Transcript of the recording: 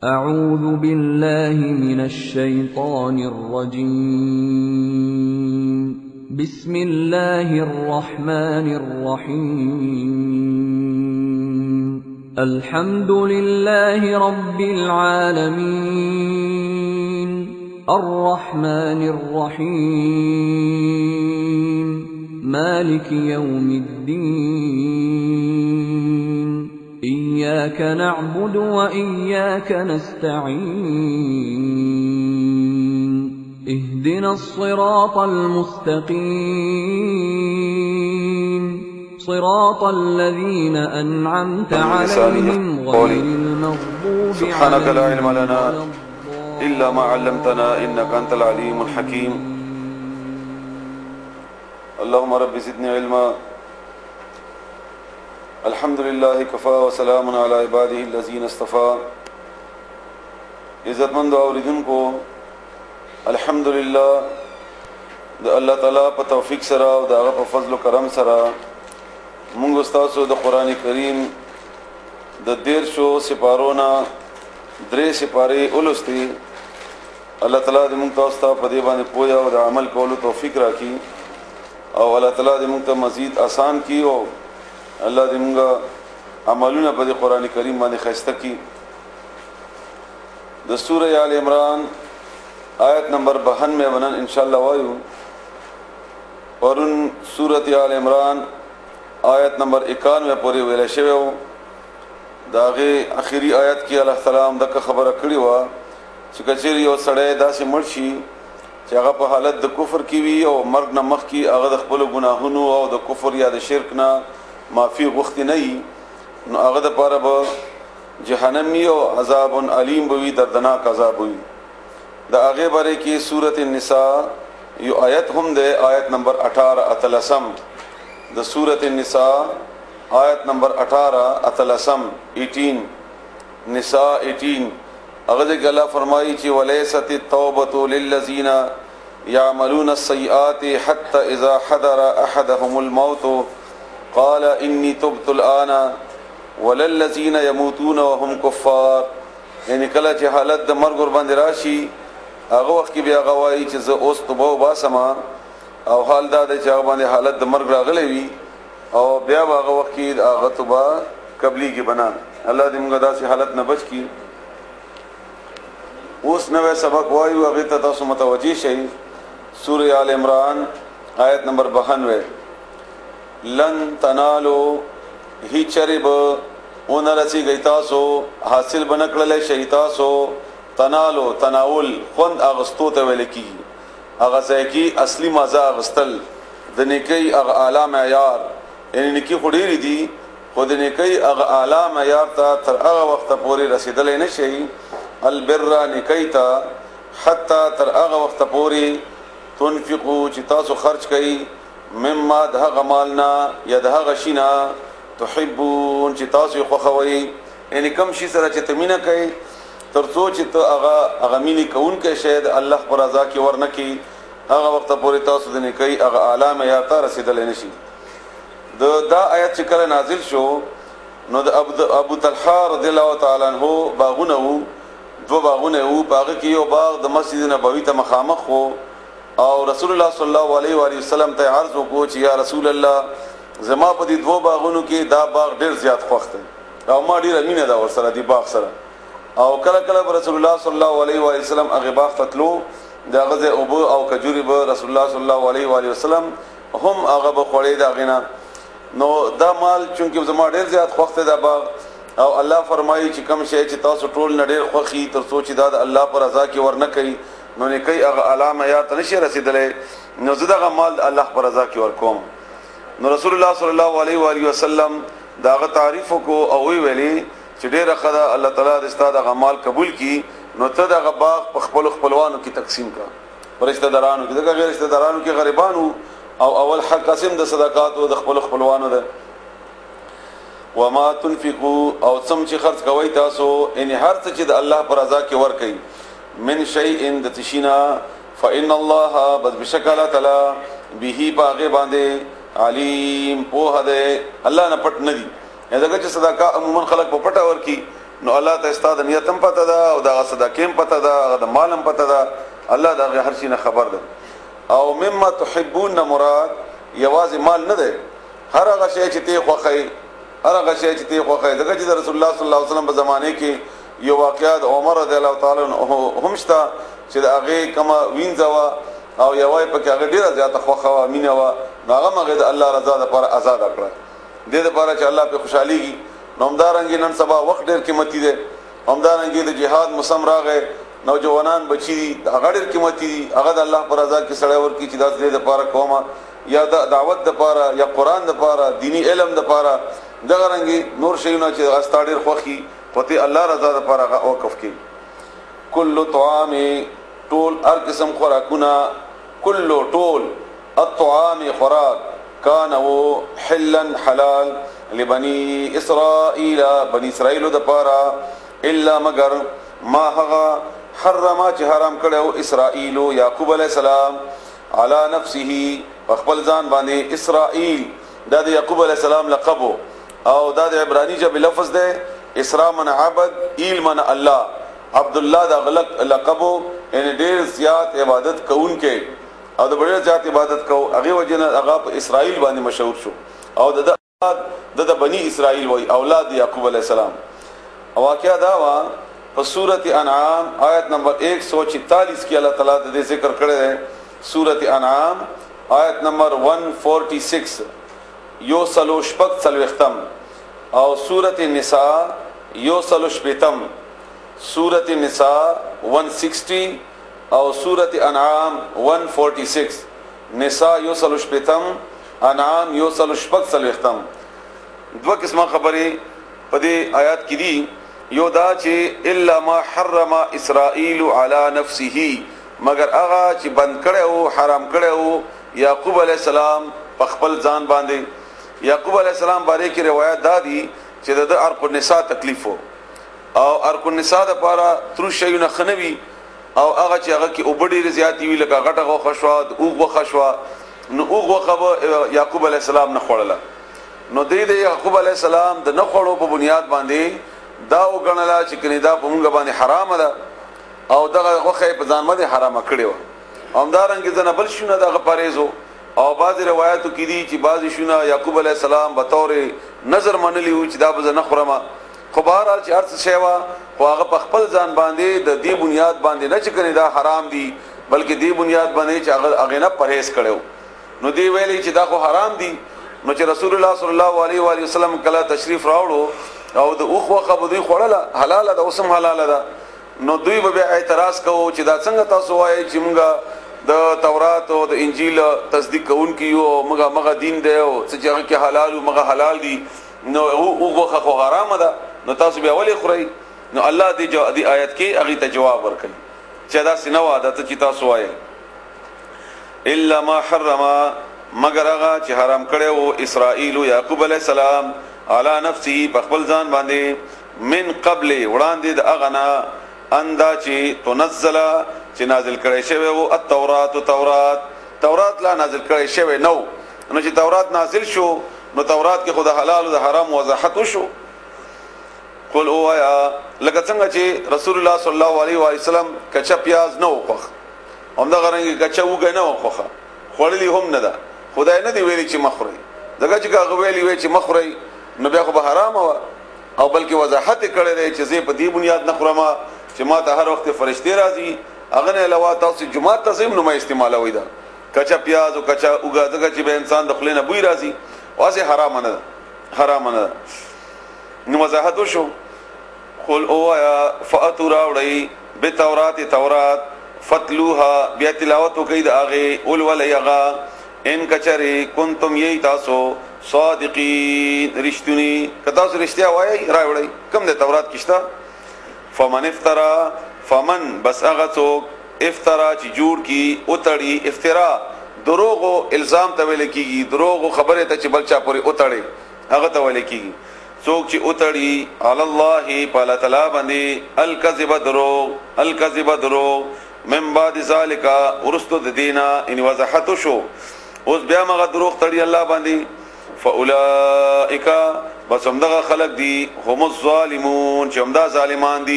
أعوذ بالله من الشيطان الرجيم. بسم الله الرحمن الرحيم. الحمد لله رب العالمين الرحمن الرحيم مالك يوم الدين إياك نعبد وإياك نستعين اهدنا الصراط المستقيم صراط الذين أنعمت عليهم غير المغضوب سبحانك لا علم لنا إلا ما علمتنا إنك أنت العليم الحكيم. اللهم رب زدني علما. الحمد لله كفى وسلام على عباده الذين اصطفى. عزت مند اوریدن کو الحمدللہ د الله تعالی په توفیق سره او د هغه په فضل او کرم سره موږ استاسو د قران کریم د 13 سپارونه 3 سپاره ولستي. الله تعالی دې موږ تاسو ته په دې باندې پوهه او د عمل کولو توفیق راکړي او الله تعالی دې موږ ته مزید آسان کړي او الله دې موږ عملونه په قرآن کریم باندې خسته کړي. د سورہ آل عمران آیت نمبر 92 ونن ان شاء الله وایو. پرون سورۃ آل عمران آیت نمبر 91 پورې ویل شوی و. داغه اخیری آیت کې الله تعالی هم دغه خبره کړې و چې کچېری یو سړی داسې مړ شي چې هغه په حالت د کفر کې وي او مرګ نه مخکې هغه د خپل ګناهونو او د کفر یا د شرک نه معافی غوښتي نه وي، نو هغه د پاره به جهنمی او عذاب علیم بوي، دردناک عذاب وي. د هغه باره کې سورۃ النساء یو آیت هم ده، آیت نمبر 18 اتلسم د سورۃ النساء آیت نمبر 18 اتلسم 18 نساء 18. هغه کې الله فرمایي چې ولیست التوبة للذین يعملون السیئات حتى اذا حضر احدهم الموت قال انی تبت الآن وللذین یموتون وهم کفار. یعنی کله چې حالت د مرګ ور باندې راشي هغه وخت کې بیا غواړي چې زه اوس توبه وباسم او حال دا چې هغه باندې حالت د مرګ راغلی وي او بیا هغه وخت کې هغه توبه قبلی کې بنا. الله دې موږ داسې حالت نه بچ کړي. اوس نوې سبق وایو، هغه ته تاسو متوجي شئ. سورہ آل عمران آیت نمبر 92. لن تنالو هی چرب اون رسی گئی تاسو حاصل بنکړل شي تاسو. تنالو تناول خوند اغستو ته ویل کی، اغه ځکه اصلي مزه اغستل د نیکی اغه اعلی معیار، یعنی نیکی خډيري دي خو د نیکی اغه اعلی معیار ته تر هغه وخت پورې رسیدل نه شي. البر نیکی ته حتی تر هغه وخت پورې تنفقو چې تاسو خرج کړئ مما دهغه مالنا یا دهغه شینا تحبون چې تاسو خوښوي، یعنی کم شي سره چې تمینه کوي ترڅو چې ته هغه مینه کوون کې شاید الله پر رضا کې ورنکي هغه وخت پورې تاسو د نیکی هغه اعلی معیار ته رسیدل نه شي. دا آیت چې کله نازل شو نو د ابو طلحه رضی الله تعالی عنہ باغونه وو، دو باغونه وو. باغ کې یو باغ د مسجد نبوي ته مخامخ وو او رسول الله صلی الله علیه و آله وسلم ته عرض وکړو چې یا رسول الله زما په دې دوه باغونو کې دا باغ ډیر زیات خوښ دی او ما ډیر مینه دا ورسره دی باغ سره. او کله کله رسول الله صلی الله علیه و آله وسلم هغه باغ تتلو دا غزه ابو او کجوري به رسول الله صلی الله علیه و آله وسلم هم هغه به خوړې دا غینا. نو دا مال چونکه زما ډیر زیات خوښ دی دا باغ او الله فرمایي چې کم شي چې تاسو ټول نډیر خوخي تر سوچ دا الله پر رضا کې ورنه کوي نو نه کوي هغه علامه یا ته نشي رسیدلې نو زداغه مال الله پر رضا کې ورکوم. نو رسول الله صلی الله علیه و آله وسلم داغه تعریف کو او ویلي چې ډیره خدا الله تعالی د استاد هغه مال قبول کی نو ته دغه باغ په خپل خپلوانو کې تقسیم کا، رشتہ دارانو کې دغه غیر رشتہ دارانو کې غریبانو او اول حق قسم د صدقات او د خپل خپلوانو ده. وما تنفقوا او څم چې خرج کوي تاسو ان هر څه چې د الله پر رضا کې ور کوي من شيء د تشینا فإن الله بس بشکل تعالی به باغ باندې علیم په هده الله نه پټ ندي. دغه چې صدقه عموما خلق په پټه ور کی نو الله ته استاد نیتم پته ده او دا صدقې پته ده د مالم پته ده الله دا هر شي نه خبر ده او مما تحبون مراد یوازې مال نه ده هر هغه شی چې ته خوخی هر هغه شی چې ته خوخی دغه چې رسول الله صلی الله علیه وسلم په زمانه کې یو واقعات عمر رضی الله تعالی عنہ همشتا چې هغه کما وینځوا او یوای په کې هغه ډیره زیاته خوخه مینه وا هغه مغه د الله رضا لپاره آزاد کړه د دې لپاره چې الله په خوشحاليږي نومدارنګ نن سبا وخت ډیر قیمتي دی همدارنګ د جهاد موسم راغی نوجوانان بچی دي هغه ډیر قیمتي دي هغه د الله پر رضا کې سړی ورکی چې د دې لپاره کومه یا د دعوت لپاره یا قران لپاره دینی علم لپاره دغه رنګي نور شیونه چې استاډر خوخي پته الله رضا لپاره وقف کی کل طعام طول هر قسم خوراکونه کل طول الطعام خوراک کان او حلا حلال لبني اسرائيل بني اسرائيل د پاره الا مگر ما هغه حرما چې حرام کړو اسرائيل يعقوب عليه السلام على نفسه خپل ځان باندې اسرائيل د يعقوب عليه السلام لقب او د عبراني جب لفظ ده اسراء من عبد ایل من الله عبد الله دا غلط لقب ان ډیر زیات عبادت کوون کې او د ډیر زیات عبادت کو هغه وجنه هغه اسرائيل باندې مشهور شو او د بني اسرائيل وای اولاد يعقوب عليه السلام واقعا دا وا په سورته انعام آیت نمبر 144 کې الله تعالی د ذکر کړی دی سورته انعام آیت نمبر 146 یو سلو شپک سلوختم او سورۃ النساء یو سلو شپتم سورۃ النساء 160 او سورۃ انعام 146 نساء یو سلو شپتم انعام یو سلو شپک سلوختم دو قسمه خبرې په دې آیات کې دي یو دا چې الا ما حرم اسرائيل على نفسه مگر هغه چې بند کړو حرام کړو یعقوب علی السلام په خپل ځان باندې یعقوب علی السلام باره کې روایت دا دي چې د ارق النساء تکلیف او ارق النساء د لپاره تر شیونه خنوي او هغه چې هغه کې وبډي زیاتی وی لکه غټه غو خشواد او غو خشوا نو او غو خو یعقوب علی السلام نه خړله نو د یعقوب علی السلام د نه خړو په بنیاد باندې دا وګڼلا چې کنيدا په موږ باندې حرام ده او دغه غوخه په ځان باندې حرامه کړی و همدارنګه ځنه بل شونه دغه پریزو او بعض روایتو کې دي چې بعض شونه یعقوب علی السلام به تور نظر منلی و چې دا به نه خورما خو بهرحال چې ارث شیوا خو هغه په خپل ځان باندې د دې بنیاد باندې نه چې کنيدا حرام دي بلکې دې بنیاد باندې چې هغه نه پرهیز کړو نو دی ویلي چې دا خو حرام دي نو چې رسول الله صلی الله علیه و علیه وسلم کله تشریف راوړو او د اوخ وخه به دوی خوړله حلاله ده اوسم حلاله ده نو دوی به اعتراض کوو چې دا څنګه تاسو وایي چې موږ د تورات او د انجیل تصدیق کوونکي یو موږ دین دی او چې هغه کې حلال او موږ حلال دي نو اوخ وخه خو حرام ده نو تاسو به ولې خورئ نو الله دې آیت کې هغه ته جواب ورکړي چې دا سينو عادت چې تاسو وایي الا ما حرم مگر هغه چې حرام کړو اسرائیل یعقوب علی السلام علی نفسه په خپل ځان باندې من قبل وړاندې د اغنا اندا چې تنزل چې نازل کړي شوی او تورات لا نازل کړي شوی نو چې تورات نازل شو نو تورات کې خود حلال او د حرام وضاحت وشو قل او یا لکه څنګه چې رسول الله صلی الله علیه و سلم کچا پیاز نو خوخ همدا غرنګ کچا وګ نه خوخه خړلی هم نه ده خدای نه دی ویلي چې مخوري دغه چې هغه ویلي وي چې مخوري نو بیا خو به حرام او بلکې وضاحت کړی دی چې زه په دې بنیاد نه خورم چې ما ته هر وخت فرشتي راځي هغه نه علاوه تاسو جمعه تزم نو ما استعمالوي دا کچا پیاز او کچا وګا دغه چې به انسان د خلینه بوی راځي واسه حرام نه نو وضاحت وشو قل او یا فاتوا راوړی به تورات فتلوها بیا تلاوت کوي د هغه اول ولایغه ان کچری کنتم یی تاسو صادقین رښتونی کدا سو رښتیا وایي راوړی کوم د تورات کښتا فمن افترا فمن بس هغه څوک افترا چې جوړ کی اوتړي افترا دروغ او الزام ته ویل کیږي دروغ خبره ته چې بل چا پورې اوتړي هغه ته ویل کیږي څوک چې اوتړي علی الله تعالی تعالی باندې الکذب دروغ من بعد ذالک ورستو د دینا ان وضاحت شو اوس بیا مغه دروغ تړي الله باندې فاولائک بس همدغه خلق دي هم الظالمون چې همدا ظالمان دي